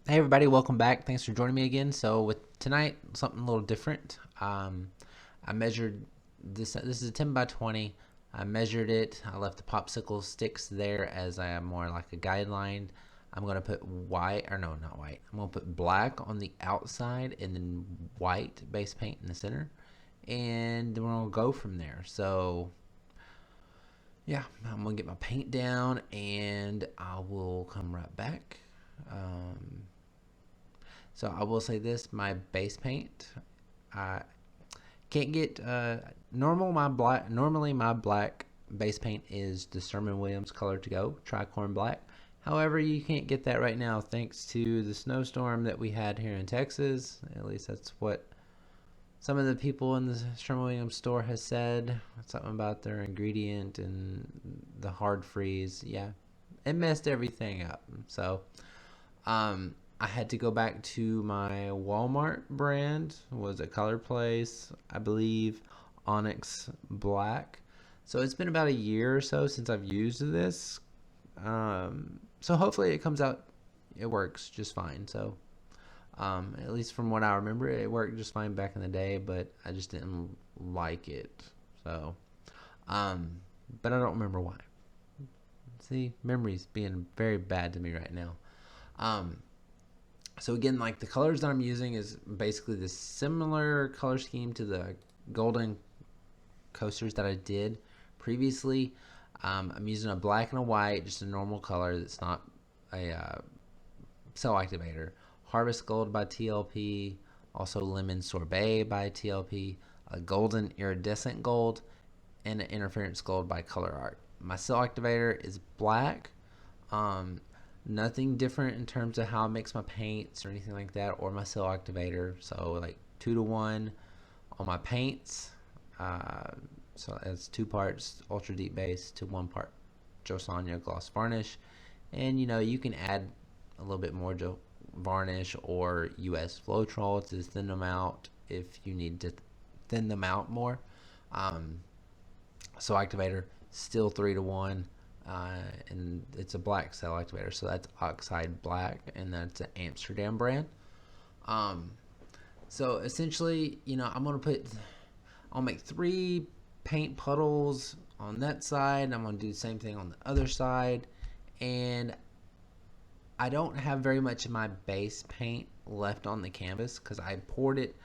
Hey everybody, welcome back. Thanks for joining me again. So with tonight, something a little different. I measured this. This is a 10 by 20. I measured it. I left the popsicle sticks there as I am more like a guideline. I'm gonna put white, or no, not white. I'm gonna put black on the outside and then white base paint in the center, and then we're gonna go from there. So yeah, I'm gonna get my paint down, and I will come right back. Um, So I will say this: my base paint, I can't get normal. My black normally my black base paint is the Sherman-Williams Color to Go Tricorn Black. However, you can't get that right now thanks to the snowstorm that we had here in Texas. At least that's what some of the people in the Sherman-Williams store has said. Something about their ingredient and the hard freeze. Yeah, it messed everything up. So I had to go back to my Walmart brand. Was a Color Place, I believe, Onyx Black. So it's been about a year or so since I've used this. So hopefully it comes out. It works just fine. So at least from what I remember, it worked just fine back in the day, but I just didn't like it. So, um, but I don't remember why. See, memories being very bad to me right now. Um, so again, like the colors that I'm using is basically the similar color scheme to the golden coasters that I did previously. I'm using a black and a white, just a normal color that's not a cell activator. Harvest Gold by TLP, also Lemon Sorbet by TLP, a golden iridescent gold, and an interference gold by ColorArt. My cell activator is black. Um, Nothing different in terms of how I mix my paints or anything like that, or my cell activator. So like 2 to 1 on my paints. Uh, so it's 2 parts Ultra Deep Base to 1 part Josanya Gloss Varnish, and you can add a little bit more varnish or US Floetrol to thin them out if you need to thin them out more. Um, so activator still 3 to 1, and it's a black cell activator, so that's Oxide Black, and that's an Amsterdam brand. Um, so essentially, I'll make 3 paint puddles on that side, and I'm gonna do the same thing on the other side, and I don't have very much of my base paint left on the canvas because I poured it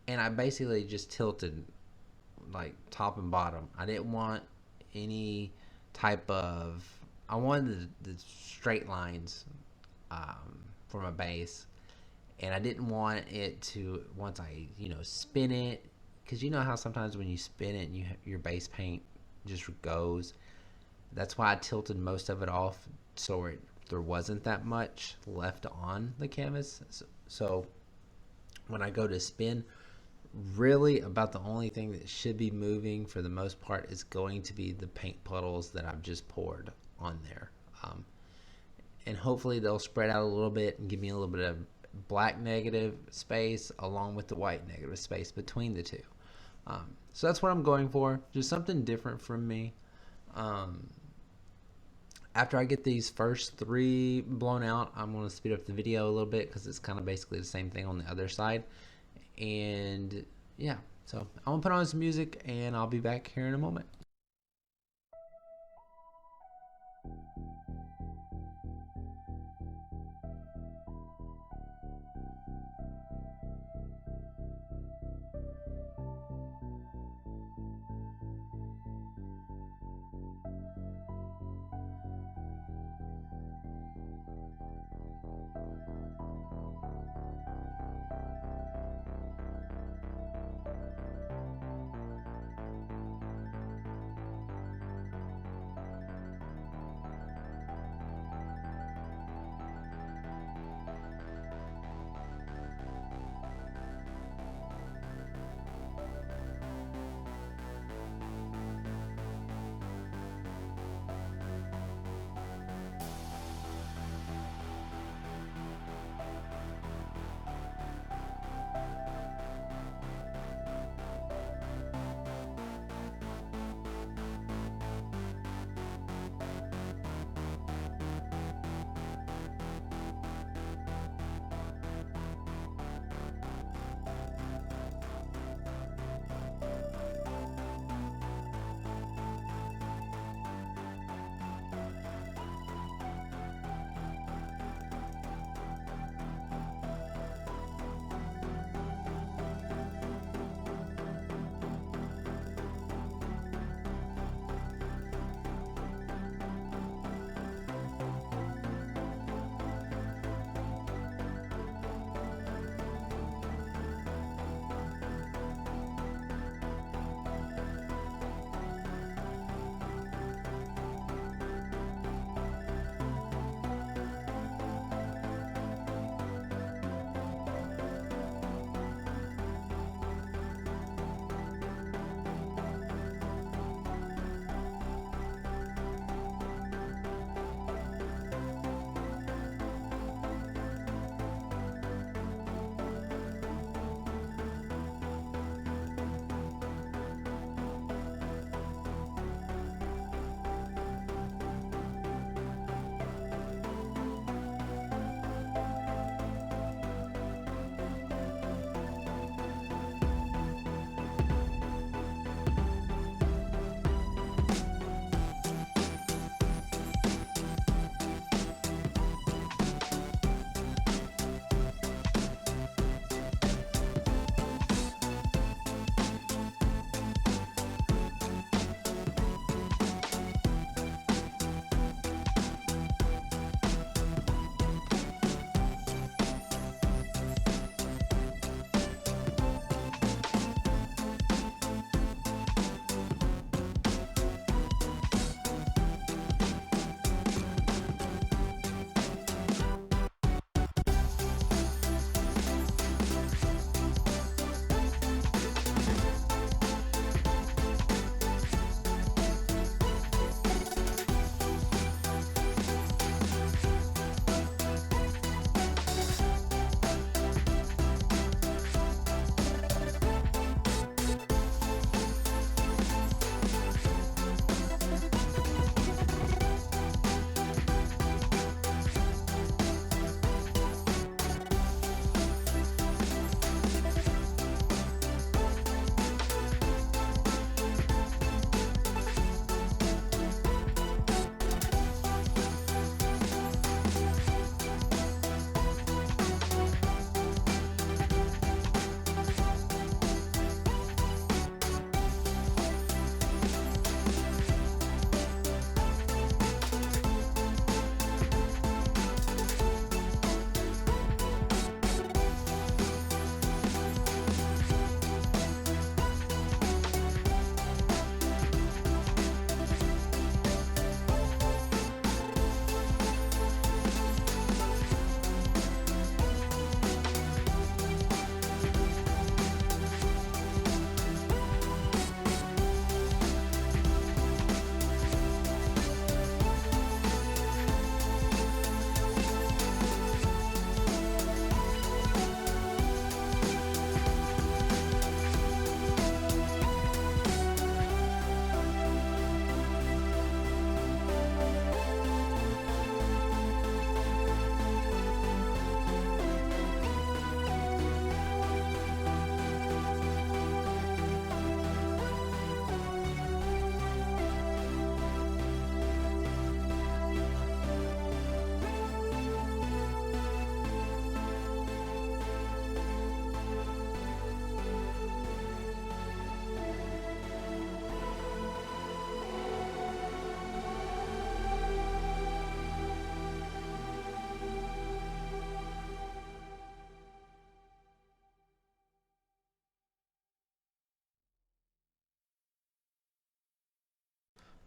and I basically just tilted like top and bottom. I didn't want any type of. I wanted the straight lines for my base, and I didn't want it to once I spin it, because you know how sometimes when you spin it and your base paint just goes. That's why I tilted most of it off so there wasn't that much left on the canvas. So when I go to spin, really about the only thing that should be moving for the most part is going to be the paint puddles that I've just poured on there. And hopefully they'll spread out a little bit and give me a little bit of black negative space along with the white negative space between the two. So that's what I'm going for, just something different from me. Um, After I get these first 3 blown out, I'm going to speed up the video a little bit because it's kind of basically the same thing on the other side. And yeah, so I'm gonna put on some music and I'll be back here in a moment.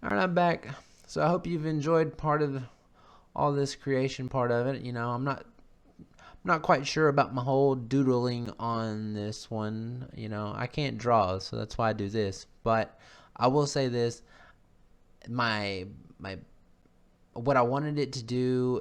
All right, I'm back. So I hope you've enjoyed part of all this creation part of it. You know, I'm not quite sure about my whole doodling on this one. You know, I can't draw, so that's why I do this. But I will say this: my what I wanted it to do,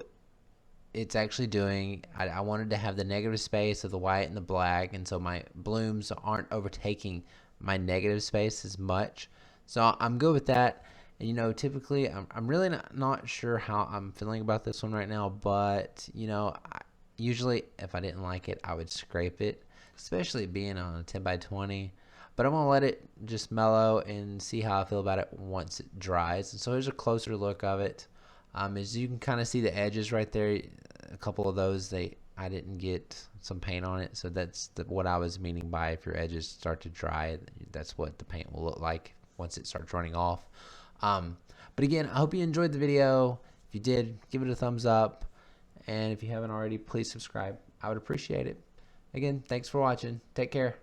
it's actually doing. I wanted to have the negative space of the white and the black, and so my blooms aren't overtaking my negative space as much. So I'm good with that. And you know, typically I'm really not sure how I'm feeling about this one right now, but you know, usually if I didn't like it, I would scrape it, especially being on a 10 by 20. But I'm gonna let it just mellow and see how I feel about it once it dries. And so here's a closer look of it. As you can kind of see the edges right there, a couple of those I didn't get some paint on it, so that's what I was meaning by if your edges start to dry, that's what the paint will look like once it starts running off. But again, I hope you enjoyed the video. If you did, give it a thumbs up, and if you haven't already, please subscribe. I would appreciate it. Again, thanks for watching. Take care.